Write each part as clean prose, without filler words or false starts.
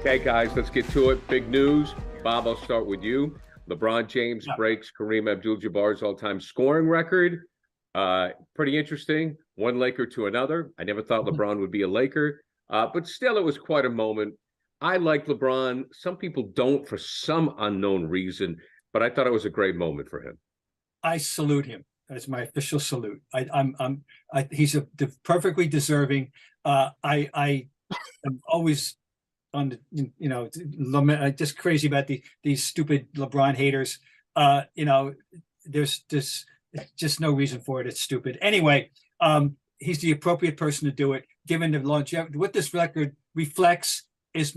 Okay, guys, let's get to it. Big news. Bob, I'll start with you. LeBron James breaks Kareem Abdul-Jabbar's all-time scoring record. Pretty interesting. One Laker to another. I never thought LeBron would be a Laker, but still, it was quite a moment. I like LeBron. Some people don't for some unknown reason, but I thought it was a great moment for him. I salute him. That's my official salute. He's perfectly deserving. I am always on the, just crazy about these stupid LeBron haters. There's just no reason for it. It's stupid. Anyway, he's the appropriate person to do it, given the longevity. What this record reflects is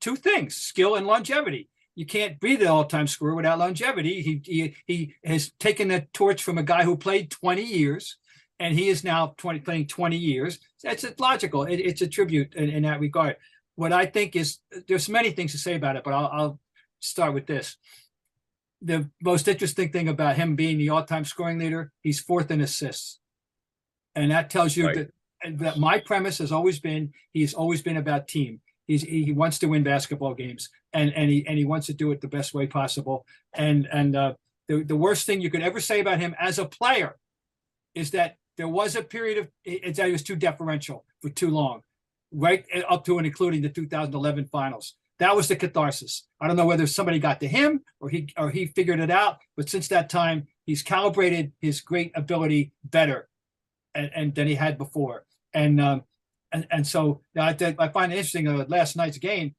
two things: skill and longevity. You can't be the all-time scorer without longevity. He has taken the torch from a guy who played 20 years, and he is now playing 20 years. That's logical. It's a tribute in that regard. What I think is, there's many things to say about it, but I'll start with this. The most interesting thing about him being the all-time scoring leader, he's fourth in assists. And that tells you that my premise has always been, he's always been about team. He wants to win basketball games, and he wants to do it the best way possible. And the worst thing you could ever say about him as a player is that there was a period of he was too deferential for too long, right up to and including the 2011 finals. That was the catharsis. I don't know whether somebody got to him or he figured it out, but since that time, he's calibrated his great ability better and than he had before. And so I find it interesting last night's game,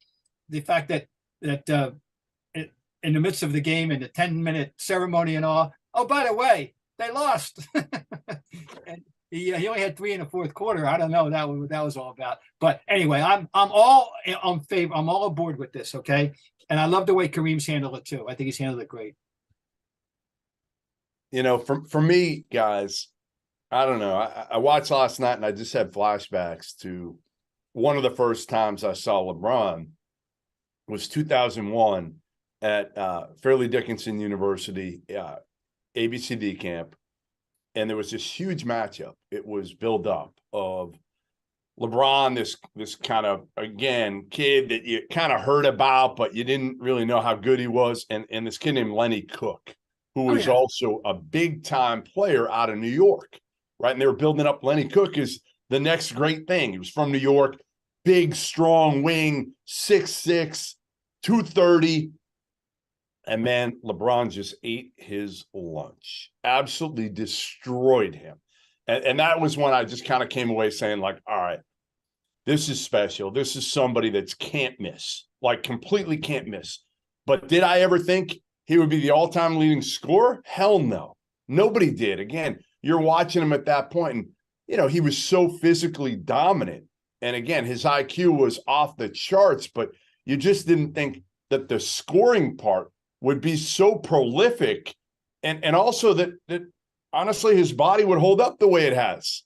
the fact that in the midst of the game and the 10-minute ceremony and all, oh, by the way, they lost. And he only had 3 in the fourth quarter. I don't know what that was all about. But anyway, I'm all on favor. I'm all aboard with this. Okay, and I love the way Kareem's handled it too. I think he's handled it great. For me, guys, I don't know. I watched last night and I just had flashbacks to one of the first times I saw LeBron was 2001 at Fairleigh Dickinson University ABCD camp. And there was this huge matchup. It was build up of LeBron, this kind of, again, kid that you kind of heard about, but you didn't really know how good he was. And this kid named Lenny Cook, who was also a big time player out of New York. Right. And they were building up Lenny Cook as the next great thing. He was from New York, big, strong wing, 6'6", 230. And man, LeBron just ate his lunch, absolutely destroyed him. And that was when I just kind of came away saying, like, all right, this is special. This is somebody that can't miss, like completely can't miss. But did I ever think he would be the all-time leading scorer? Hell no. Nobody did. Again, you're watching him at that point, and, he was so physically dominant. And again, his IQ was off the charts, but you just didn't think that the scoring part would be so prolific. And also that honestly, his body would hold up the way it has.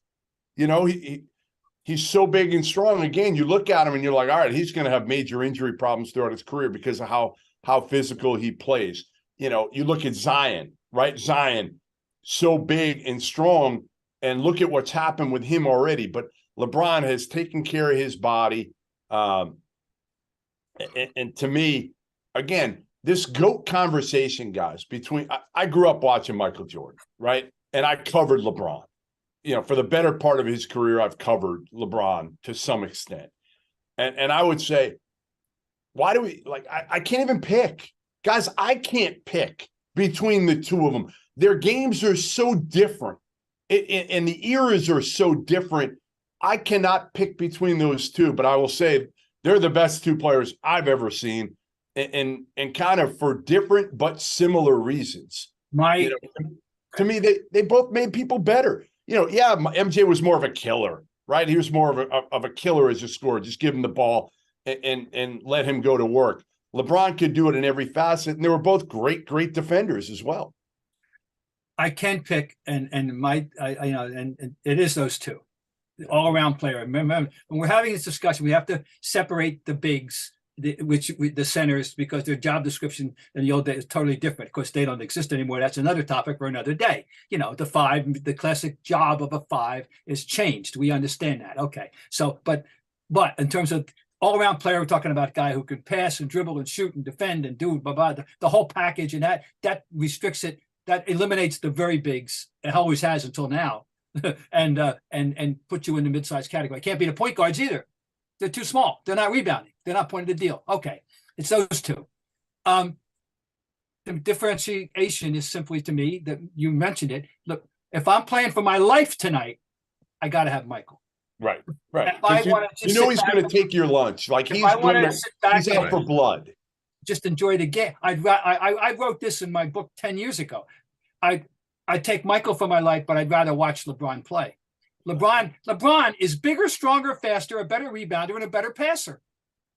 He's so big and strong. Again, you look at him and you're like, all right, he's going to have major injury problems throughout his career because of how physical he plays. You look at Zion, right? Zion, so big and strong, and look at what's happened with him already. But LeBron has taken care of his body. And to me, again, this GOAT conversation, guys, I grew up watching Michael Jordan, right? And I covered LeBron. For the better part of his career, I've covered LeBron to some extent. And I would say, why do we, I can't even pick. Guys, I can't pick between the two of them. Their games are so different, and the eras are so different. I cannot pick between those two, but I will say they're the best two players I've ever seen, and kind of for different but similar reasons. To me, they both made people better. MJ was more of a killer, right? He was more of a killer as a scorer. Just give him the ball and let him go to work. LeBron could do it in every facet, and they were both great defenders as well. I can pick, and it is those two, all-around player. Remember, when we're having this discussion, we have to separate the bigs, the centers, because their job description in the old days is totally different. Of course, they don't exist anymore. That's another topic for another day. The five, the classic job of a five is changed. We understand that. Okay, so but in terms of all-around player. We're talking about a guy who can pass and dribble and shoot and defend and do blah, blah, the whole package, and that restricts it. That eliminates the very bigs. It always has until now, and puts you in the mid-sized category. Can't be the point guards either. They're too small. They're not rebounding. They're not pointing the deal. Okay, it's those two. The differentiation is simply, to me, that you mentioned it. Look, if I'm playing for my life tonight, I got to have Michael. Right. If I you, wanna just you know sit he's back going to take your lunch. Like he's out for blood. Just enjoy the game. I wrote this in my book 10 years ago. I take Michael for my life, but I'd rather watch LeBron play. LeBron is bigger, stronger, faster, a better rebounder, and a better passer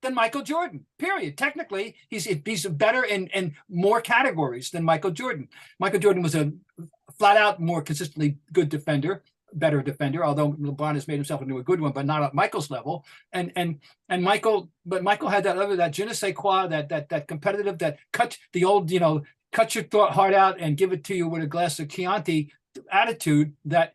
than Michael Jordan, period. Technically, he's better in more categories than Michael Jordan. Michael Jordan was a flat-out more consistently good defender, better defender, although LeBron has made himself into a good one, but not at Michael's level. And Michael had that je ne sais quoi, that competitive, that cut the old, cut your heart out and give it to you with a glass of Chianti attitude that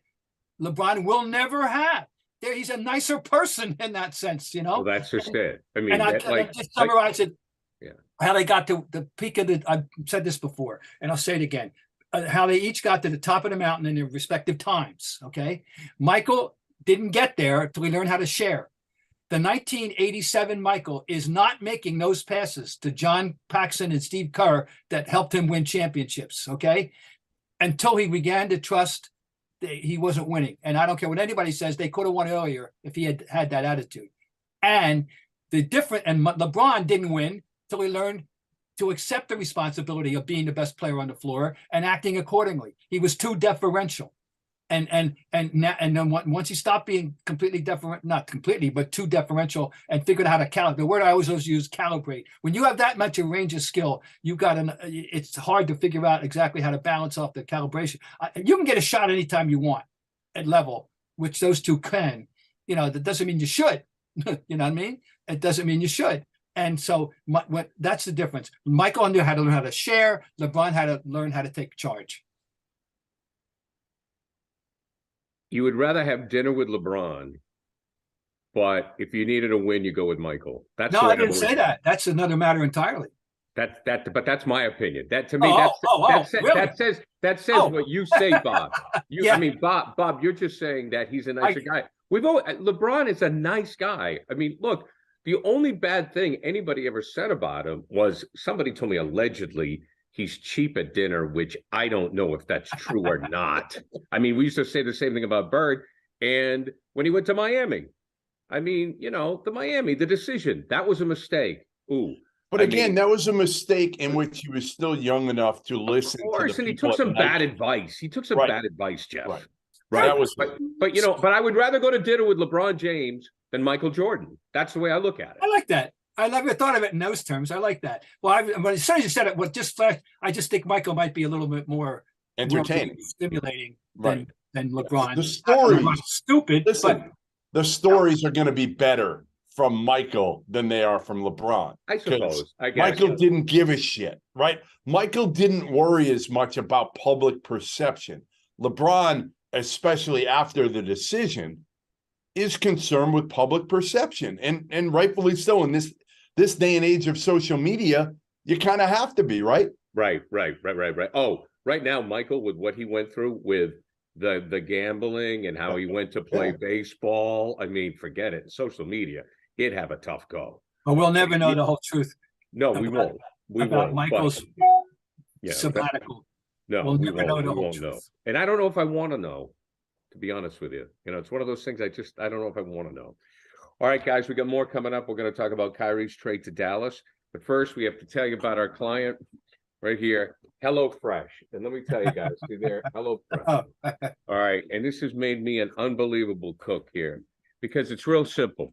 LeBron will never have. He's a nicer person in that sense, Well, that's just it. I mean, I just summarize it. Yeah. How they got to the peak of I've said this before, and I'll say it again. How they each got to the top of the mountain in their respective times. Okay, Michael didn't get there until he learned how to share. The 1987 Michael is not making those passes to John Paxson and Steve Kerr that helped him win championships. Okay, until he began to trust he wasn't winning. And I don't care what anybody says, they could have won earlier if he had had that attitude. And LeBron didn't win till he learned to accept the responsibility of being the best player on the floor and acting accordingly. He was too deferential. And then once he stopped being completely deferential, not completely, but too deferential, and figured out how to calibrate. The word I always use, calibrate. When you have that much of range of skill, it's hard to figure out exactly how to balance off the calibration. You can get a shot anytime you want at level, which those two can. That doesn't mean you should. You know what I mean? It doesn't mean you should. And so that's the difference. Michael knew how to learn how to share. LeBron had to learn how to take charge. You would rather have dinner with LeBron, but if you needed a win, you go with Michael. No, I didn't say that. That's another matter entirely. But that's my opinion. That to me, really? that says what you say, Bob. I mean, Bob, you're just saying that he's a nicer guy. LeBron is a nice guy. I mean, look, the only bad thing anybody ever said about him was somebody told me allegedly he's cheap at dinner, which I don't know if that's true or not. I mean, we used to say the same thing about Bird. And when he went to Miami, I mean, the decision, that was a mistake. Ooh. But again, that was a mistake in which he was still young enough to listen. Of course, and he took some bad advice. He took some bad advice, Jeff. Right. That was, but I would rather go to dinner with LeBron James than Michael Jordan. That's the way I look at it. I like that. I never thought of it in those terms. I like that. Well, but as soon as you said it, just flashed, I just think Michael might be a little bit more entertaining, stimulating than LeBron. The stories, stupid. Listen, the stories are going to be better from Michael than they are from LeBron. I suppose. I guess Michael didn't give a shit, right? Michael didn't worry as much about public perception. LeBron, especially after the decision, is concerned with public perception, and rightfully so. In this day and age of social media, you kind of have to be, right? Right. Oh, right now, Michael, with what he went through with the gambling and how he went to play baseball, I mean, forget it. Social media, he'd have a tough go. But we'll never know the whole truth. No, we won't. We won't. Michael's sabbatical. No, we won't know. And I don't know if I want to know, to be honest with you. It's one of those things I don't know if I want to know. All right, guys, we got more coming up. We're going to talk about Kyrie's trade to Dallas. But first, we have to tell you about our client right here, HelloFresh. And let me tell you guys, see there, HelloFresh. All right, and this has made me an unbelievable cook here because it's real simple.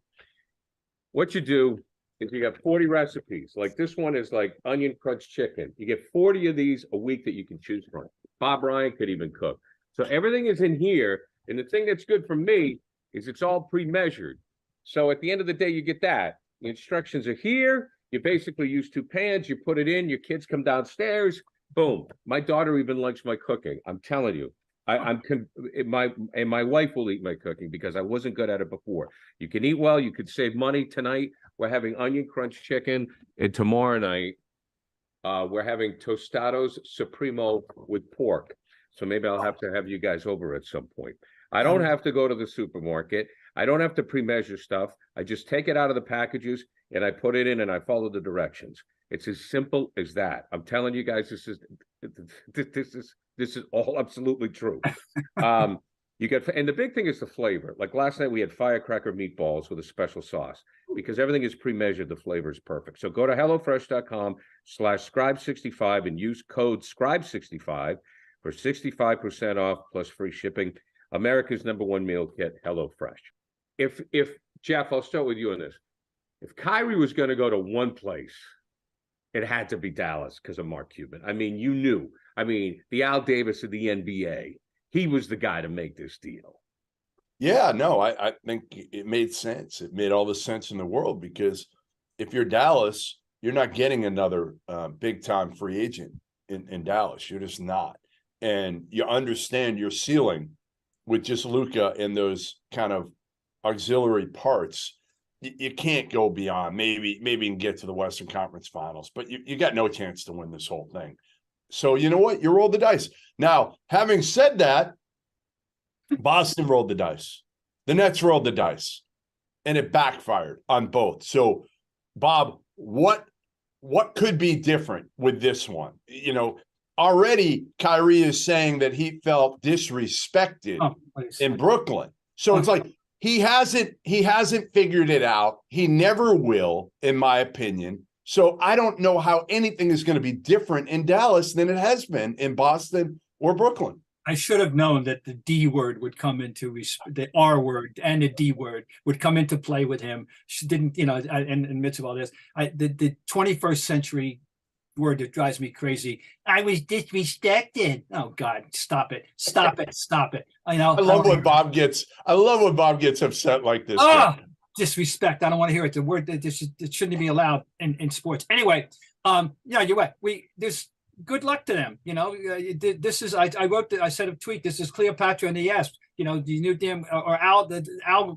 What you do is you got 40 recipes. Like this one is like onion crunch chicken. You get 40 of these a week that you can choose from. Bob Ryan could even cook. So everything is in here. And the thing that's good for me is it's all pre-measured. So at the end of the day, you get that. The instructions are here. You basically use 2 pans. You put it in. Your kids come downstairs. Boom. My daughter even likes my cooking. I'm telling you. My wife will eat my cooking because I wasn't good at it before. You can eat well. You could save money tonight. we're having onion crunch chicken, and tomorrow night, we're having tostados supremo with pork. So maybe I'll have to have you guys over at some point. I don't have to go to the supermarket. I don't have to pre-measure stuff. I just take it out of the packages and I put it in and I follow the directions. It's as simple as that. I'm telling you guys, this is all absolutely true. You get, and the big thing is the flavor. Like last night, we had firecracker meatballs with a special sauce because everything is pre-measured. The flavor is perfect. So go to HelloFresh.com/Scribe65 and use code Scribe65 for 65% off plus free shipping. America's #1 meal kit, HelloFresh. If Jeff, I'll start with you on this. If Kyrie was going to go to one place, it had to be Dallas because of Mark Cuban. I mean, you knew. I mean, the Al Davis of the NBA. He was the guy to make this deal. Yeah, no, I think it made sense. It made all the sense in the world because if you're Dallas, you're not getting another big-time free agent in Dallas. You're just not. And you understand your ceiling with just Luka and those kind of auxiliary parts. You can't go beyond. Maybe you can get to the Western Conference Finals, but you got no chance to win this whole thing. So you know what? You roll the dice. Now, having said that, Boston rolled the dice. The Nets rolled the dice. And it backfired on both. So, Bob, what could be different with this one? You know, already Kyrie is saying that he felt disrespected in Brooklyn. So it's like he hasn't figured it out. He never will, in my opinion. So I don't know how anything is going to be different in Dallas than it has been in Boston or Brooklyn. I should have known that the D word would come into the R word and the D word would come into play with him. She didn't, in the midst of all this, the 21st century word that drives me crazy. I was disrespected. Oh God, stop it. Stop it. Stop it. I love when Bob gets upset like this. Disrespect. I don't want to hear it. The word that it shouldn't be allowed in sports. Anyway, yeah, you're right. There's good luck to them. This is, I said a tweet, this is Cleopatra and the Asp. You knew damn, or Al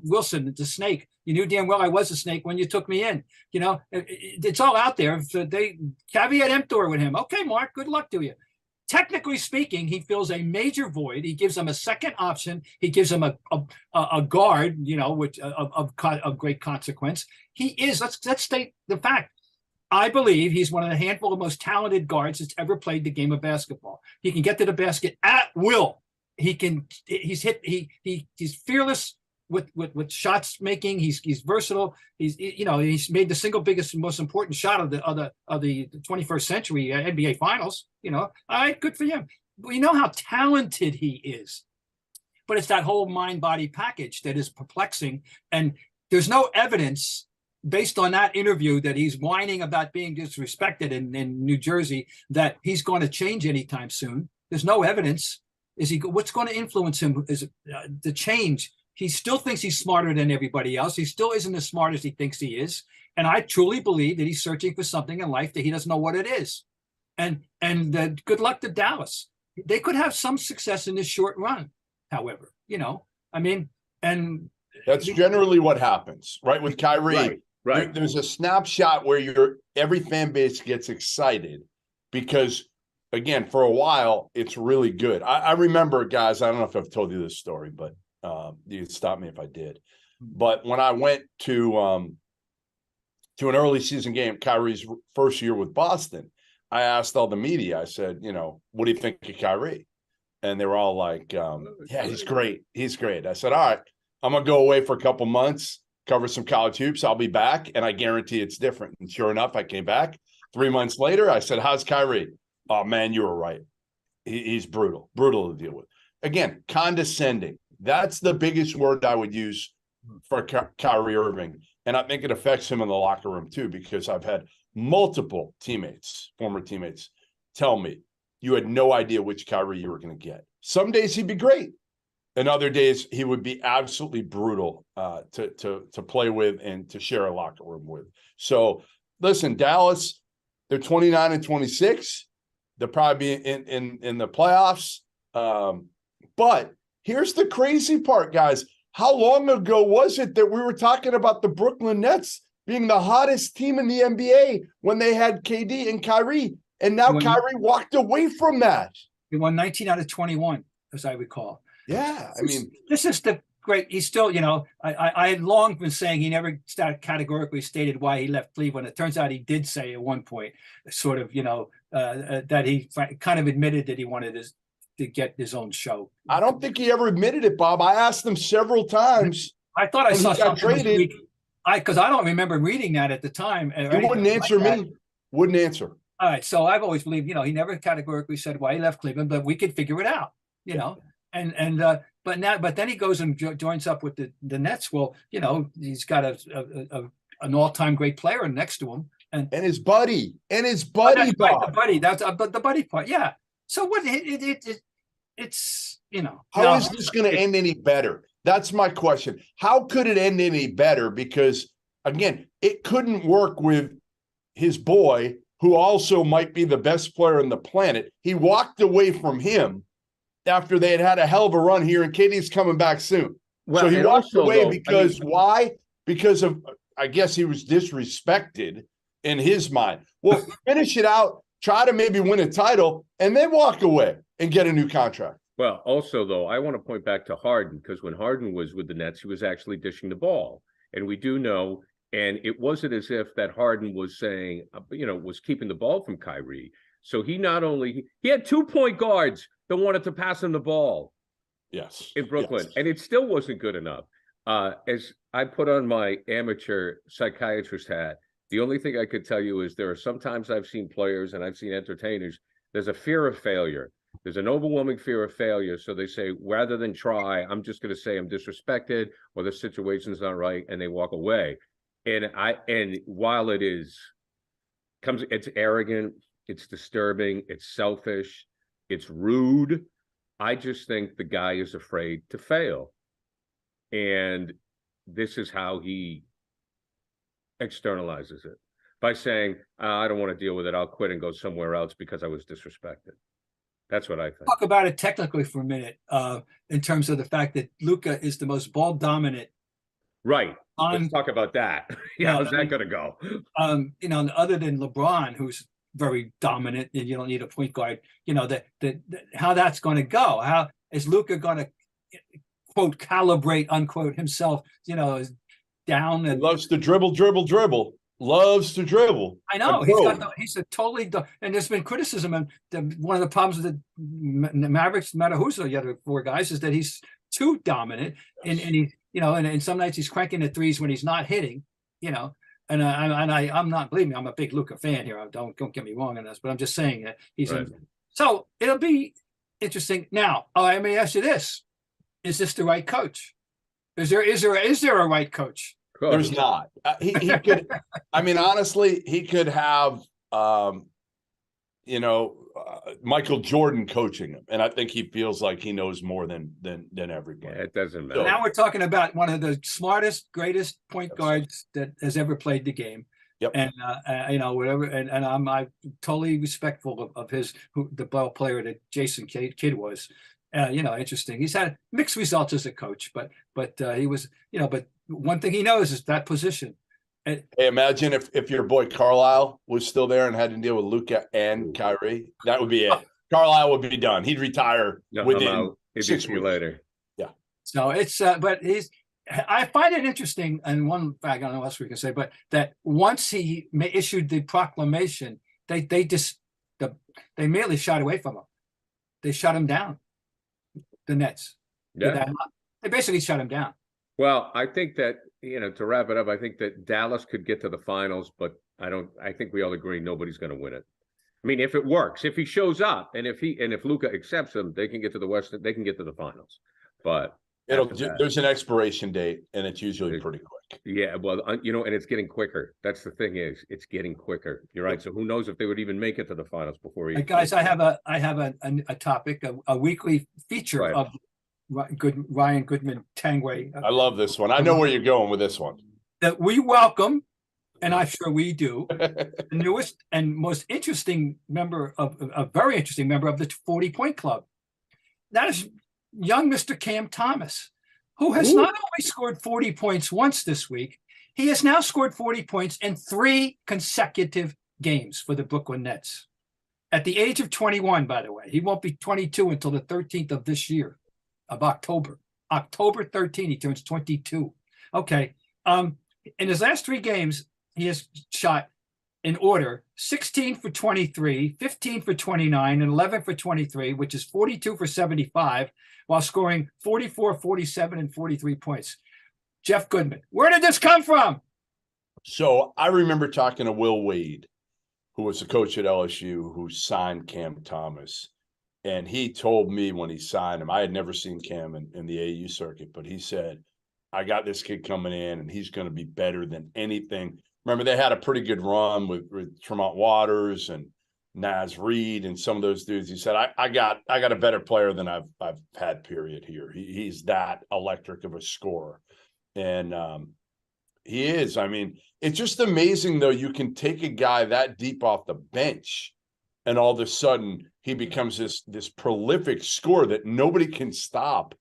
Wilson, the snake. You knew damn well I was a snake when you took me in. It's all out there. So they caveat emptor with him. Okay, Mark, good luck to you. Technically speaking, he fills a major void. He gives them a second option. He gives them a guard, which of great consequence. He is. Let's state the fact. I believe he's one of the handful of most talented guards that's ever played the game of basketball. He can get to the basket at will. He's fearless with shots making. He's versatile. He's made the single biggest and most important shot of the 21st century NBA Finals. All right, good for him. We know how talented he is, but it's that whole mind-body package that is perplexing. And there's no evidence based on that interview that he's whining about being disrespected in New Jersey that he's going to change anytime soon. There's no evidence. What's going to influence him is the change. He still thinks he's smarter than everybody else. He still isn't as smart as he thinks he is. And I truly believe that he's searching for something in life that he doesn't know what it is. And good luck to Dallas. They could have some success in this short run, however, and that's generally what happens, right? With Kyrie, right. There's a snapshot where every fan base gets excited because, again, for a while, it's really good. I remember, guys, I don't know if I've told you this story, but you can stop me if I did. But when I went to an early season game, Kyrie's first year with Boston, I asked all the media, I said, what do you think of Kyrie? And they were all like, yeah, he's great. He's great. I said, all right, I'm going to go away for a couple months, cover some college hoops. I'll be back, and I guarantee it's different. And sure enough, I came back 3 months later. I said, how's Kyrie? Oh, man, you were right. He's brutal to deal with. Again, condescending. That's the biggest word I would use for Kyrie Irving. And I think it affects him in the locker room too, because I've had multiple former teammates, tell me you had no idea which Kyrie you were going to get. Some days he'd be great, and other days he would be absolutely brutal to play with and to share a locker room with. So listen, Dallas, they're 29 and 26. They'll probably be in the playoffs. But here's the crazy part, guys. How long ago was it that we were talking about the Brooklyn Nets being the hottest team in the NBA when they had KD and Kyrie. And now Kyrie walked away from that. He won 19 out of 21, as I recall. Yeah, I mean, this is the great. He's still, I had long been saying he never categorically stated why he left Cleveland. It turns out he did say at one point, sort of, that he kind of admitted that he wanted to get his own show. I don't think he ever admitted it, Bob. I asked him several times. I thought I saw something this traded. week. Because I don't remember reading that at the time. He wouldn't answer me. Wouldn't answer. All right, so I've always believed, he never categorically said why he left Cleveland, but we could figure it out, but then he goes and joins up with the Nets. Well, he's got an all-time great player next to him, and his buddy, right, the buddy. That's the buddy part, yeah. So what? It's How is this going to end any better? That's my question. How could it end any better? Because again, it couldn't work with his boy, who also might be the best player on the planet. He walked away from him after they had a hell of a run here, and KD's coming back soon. Well, so he walked away because why? Because of, I guess he was disrespected in his mind. Well, finish it out, try to maybe win a title, and then walk away and get a new contract. Well, also, though, I want to point back to Harden, because when Harden was with the Nets, he was actually dishing the ball. And we do know, and it wasn't as if that Harden was saying, was keeping the ball from Kyrie. So he had 2-point guards that wanted to pass him the ball. Yes. In Brooklyn. Yes. And it still wasn't good enough. As I put on my amateur psychiatrist hat, the only thing I could tell you is there are sometimes I've seen players and I've seen entertainers, there's a fear of failure. There's an overwhelming fear of failure. So they say, rather than try, I'm just going to say I'm disrespected or the situation's not right, and they walk away. And while it's arrogant, it's disturbing, it's selfish, it's rude, I just think the guy is afraid to fail. And this is how he externalizes it, by saying, I don't want to deal with it. I'll quit and go somewhere else because I was disrespected. That's what I think. Talk about it technically for a minute, in terms of the fact that Luka is the most ball dominant. Right. Let's talk about that. How's that going to go? Other than LeBron, who's very dominant, and you don't need a point guard. How that's going to go? How is Luka going to, quote, calibrate, unquote, himself? Down and loves to dribble. Loves to dribble. I know he's a totally, and there's been criticism, and one of the problems with the Mavericks, no matter who's the other four guys, is that he's too dominant, and he, and some nights he's cranking the threes when he's not hitting, and I'm not, believe me, I'm a big Luka fan here. Don't get me wrong on this, but I'm just saying that he's right. So it'll be interesting. Now, I may ask you this: is this the right coach? Is there a right coach? There's not. He could. I mean, honestly, he could have, Michael Jordan coaching him, and I think he feels like he knows more than everybody. Yeah, it doesn't matter. Now we're talking about one of the smartest, greatest point guards that has ever played the game. Yep. And whatever, and I'm totally respectful of the ball player that Jason Kidd was. Interesting. He's had mixed results as a coach, but he was, but one thing he knows is that position. Hey, imagine if your boy Carlisle was still there and had to deal with Luka and Kyrie. That would be it. Carlisle would be done. He'd retire within 6 weeks later. Yeah. So it's, but I find it interesting, and one fact, I don't know what else we can say, but that once he issued the proclamation, they immediately shot away from him. They shut him down. The Nets. Yeah. They basically shut him down. Well, I think that, to wrap it up, I think that Dallas could get to the finals, but I think we all agree nobody's going to win it. I mean, if it works, if he shows up, and if Luka accepts him, they can get to the West, they can get to the finals. But there's an expiration date, and it's usually pretty quick. Yeah, well, and it's getting quicker. That's the thing, is it's getting quicker. You're right. So who knows if they would even make it to the finals before he. Guys, I have a topic, a weekly feature of Ryan Goodman Tangway. I love this one. I know where you're going with this one. That we welcome, and I'm sure we do, the newest and most interesting member of the 40-point club. That is young Mr. Cam Thomas, who has not only scored 40 points once this week, He has now scored 40 points in 3 consecutive games for the Brooklyn Nets. At the age of 21, by the way. He won't be 22 until the 13th of this year, of October. October 13th, he turns 22. Okay. In his last 3 games, he has shot in order 16 for 23, 15 for 29, and 11 for 23, which is 42 for 75, while scoring 44, 47, and 43 points. Jeff Goodman, where did this come from? So I remember talking to Will Wade, who was the coach at LSU, who signed Cam Thomas. And he told me when he signed him, I had never seen Cam in the AAU circuit, but he said, I got this kid coming in and he's going to be better than anything. Remember, they had a pretty good run with Tremont Waters and Naz Reid and some of those dudes. He said, I got a better player than I've had, period, here. He's that electric of a scorer. And he is. I mean, it's just amazing, though. You can take a guy that deep off the bench and all of a sudden he becomes this prolific scorer that nobody can stop.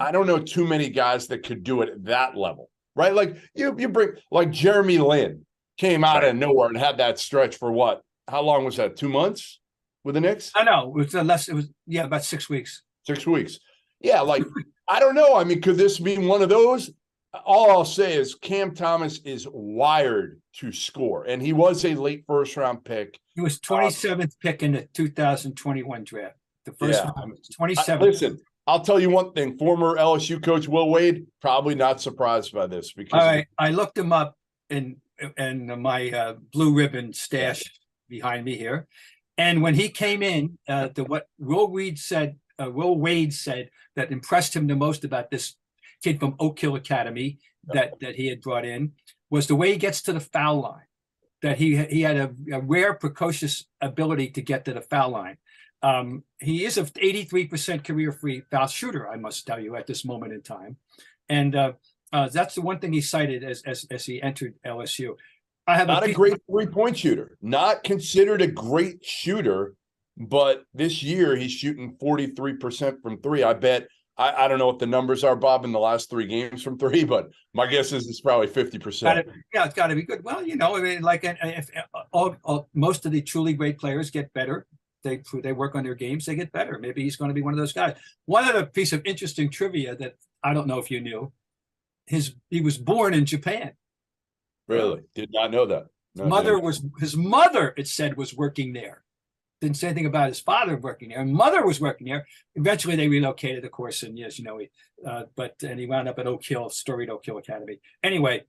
I don't know too many guys that could do it at that level, right? Like you bring like Jeremy Lin came out of nowhere and had that stretch for what? How long was that? 2 months with the Knicks? I know it was about 6 weeks. 6 weeks. Yeah, like I don't know. I mean, could this be one of those? All I'll say is Cam Thomas is wired to score, and he was a late first-round pick. He was 27th pick in the 2021 draft. The first one was 27th. Listen, I'll tell you one thing. Former LSU coach Will Wade, probably not surprised by this. Because I looked him up in my blue ribbon stash behind me here. And when he came in, what Will Wade said that impressed him the most about this kid from Oak Hill Academy that he had brought in was the way he gets to the foul line, that he had a rare precocious ability to get to the foul line. He is an 83% career-free foul shooter, I must tell you, at this moment in time. And that's the one thing he cited as he entered LSU. Not a great three-point shooter, not considered a great shooter, but this year he's shooting 43% from 3. I bet, I don't know what the numbers are, Bob, in the last 3 games from 3, but my guess is it's probably 50%. It's got to be good. Well, I mean, like if most of the truly great players get better, they work on their games, they get better. Maybe he's going to be one of those guys. One other piece of interesting trivia that I don't know if you knew, he was born in Japan. Really? Did not know that. His mother, it said, was working there. Didn't say anything about his father working there. And mother was working there. Eventually they relocated, of course, and yes, and he wound up at storied Oak Hill Academy. Anyway,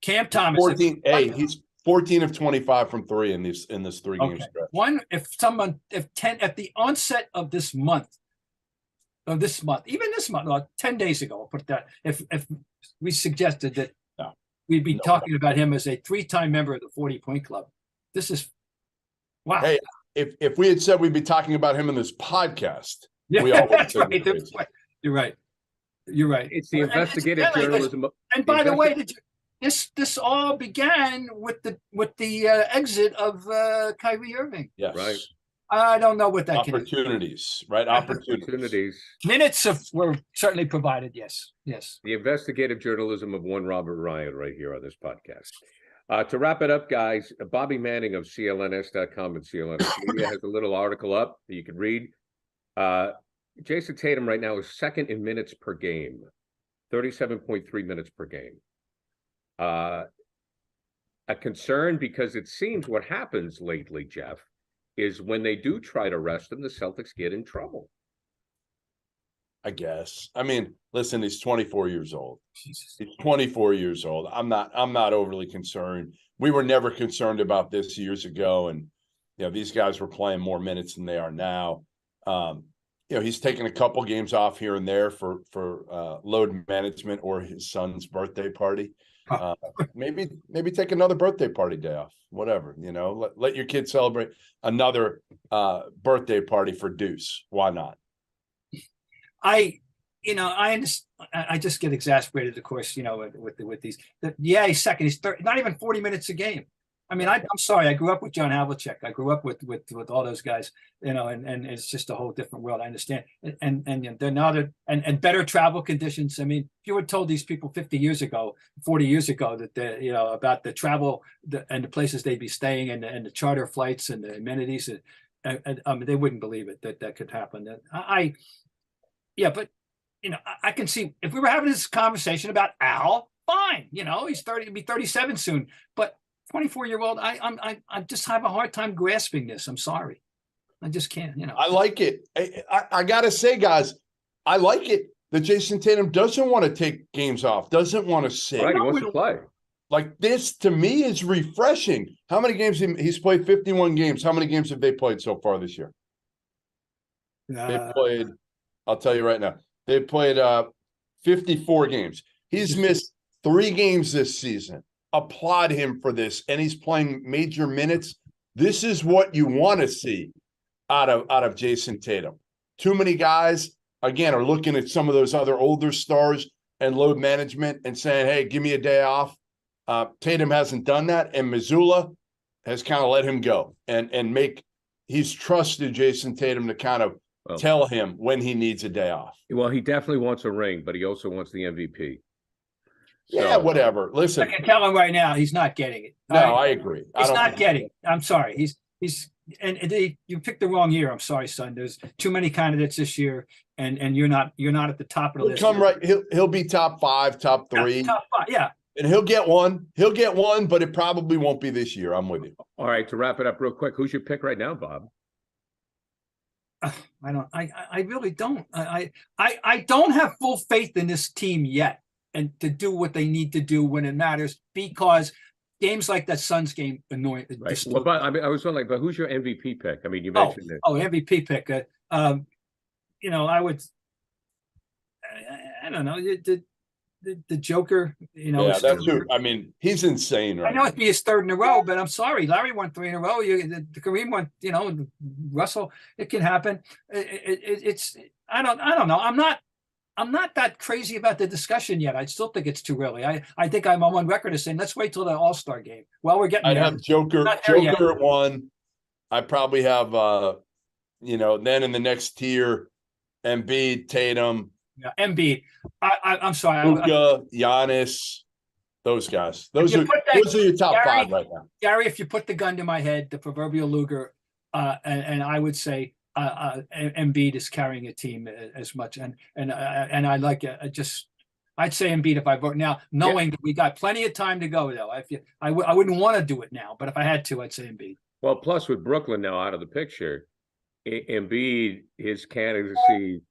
Cam Thomas. He's 14 of 25 from 3 in this 3 game stretch. If 10 at the onset of this month, even this month, 10 days ago, I'll put that. If we suggested that we'd be talking about him as a 3-time member of the 40-point club, this is wow. Hey, if we had said we'd be talking about him in this podcast, we all that's right. You're right. It's the investigative journalism. And by the way, this all began with the exit of Kyrie Irving. Yes. Right. I don't know what that opportunities, right? Opportunities. Minutes were certainly provided. Yes. The investigative journalism of one Robert Ryan right here on this podcast. To wrap it up, guys, Bobby Manning of CLNS.com and CLNS Media has a little article up that you can read. Jayson Tatum right now is second in minutes per game, 37.3 minutes per game. A concern because it seems what happens lately, Jeff, is when they do try to rest him, the Celtics get in trouble. I guess. I mean, listen, he's 24 years old. Jesus. He's 24 years old. I'm not overly concerned. We were never concerned about this years ago. And, these guys were playing more minutes than they are now. He's taken a couple games off here and there for load management or his son's birthday party. Maybe take another birthday party day off, whatever, let your kid celebrate another birthday party for Deuce. Why not? I just get exasperated, of course, with these. He's second. He's not even 40 minutes a game. I mean, I'm sorry. I grew up with John Havlicek. I grew up with all those guys, and it's just a whole different world. I understand. And they're now and better travel conditions. I mean, if you were told these people 50 years ago, 40 years ago that about the travel and the places they'd be staying and the charter flights and the amenities, I mean, they wouldn't believe it that could happen. Yeah, but I can see if we were having this conversation about Al, fine. He's 30, he'll be 37 soon, but 24-year-old, I just have a hard time grasping this. I'm sorry. I just can't, I like it. I got to say, guys, I like it that Jayson Tatum doesn't want to take games off, doesn't want to sit. Right, he wants to play. Like this, to me, is refreshing. How many games he's played? 51 games. How many games have they played so far this year? They played, I'll tell you right now, they played 54 games. He's missed 3 games this season. Applaud him for this, and he's playing major minutes. This is what you want to see out of Jayson Tatum. Too many guys, again, are looking at some of those other older stars and load management and saying, hey, give me a day off. Tatum hasn't done that, and Missoula has kind of let him go and he's trusted Jayson Tatum to kind of tell him when he needs a day off. Well, he definitely wants a ring, but he also wants the MVP. Yeah, whatever. Listen, I can tell him right now he's not getting it. No, I agree. He's not getting it. I'm sorry. You picked the wrong year. I'm sorry, son. There's too many candidates this year, and you're not at the top of the list. Come right. He'll be top 5, top 3. Top 5, yeah. And he'll get one. He'll get one, but it probably won't be this year. I'm with you. All right, to wrap it up real quick, who's your pick right now, Bob? I really don't. I don't have full faith in this team yet, and to do what they need to do when it matters, because games like that Suns game annoy. Right. Well, but I mean, I was wondering, but who's your MVP pick? I mean, you mentioned it. MVP pick. I would. I don't know. The Joker. Yeah, that's true. I mean, he's insane. Right? I know it'd be his 3rd in a row, but I'm sorry, Larry won 3 in a row. The Kareem won. Russell. It can happen. It's. I don't know. I'm not that crazy about the discussion yet. I still think it's too early. I think I'm on record as saying, let's wait till the All-Star game. Well, we're getting I'd have Joker at 1. I probably have, then in the next tier, Embiid, Tatum. Yeah, Embiid. I'm sorry. Luka, Giannis, those guys. Those are your top Gary, 5 right now. Gary, if you put the gun to my head, the proverbial Luger, and I would say, Embiid is carrying a team as much, and I like it. I'd say Embiid if I vote now, knowing that we got plenty of time to go. Though, I wouldn't want to do it now, but if I had to, I'd say Embiid. Well, plus with Brooklyn now out of the picture, Embiid, his candidacy,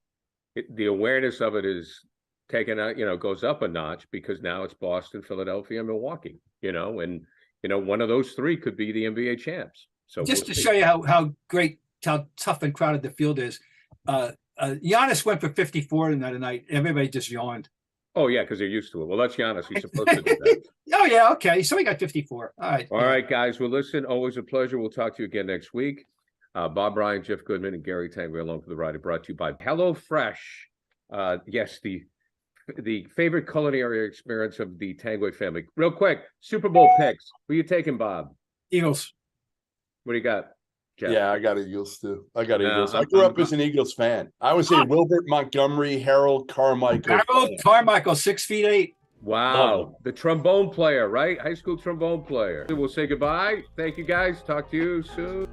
the awareness of it is taken out. Goes up a notch because now it's Boston, Philadelphia, and Milwaukee. And one of those 3 could be the NBA champs. So just to show you how great. How tough and crowded the field is. Giannis went for 54 tonight. Everybody just yawned. Oh, yeah, because they're used to it. Well, that's Giannis. He's supposed to do that. Oh, yeah, okay. So we got 54. All right. All right, guys. Well, listen, always a pleasure. We'll talk to you again next week. Bob Bryant, Jeff Goodman, and Gary Tanguay along for the ride. Brought to you by HelloFresh. Yes, the favorite culinary experience of the Tanguay family. Real quick, Super Bowl picks. Who you taking, Bob? Eagles. What do you got, Jeff? Yeah, I got Eagles too. I grew up as an Eagles fan. I would say Wilbert Montgomery, Harold Carmichael. 6'8". Wow. The trombone player, right? High school trombone player. We'll say goodbye. Thank you, guys. Talk to you soon.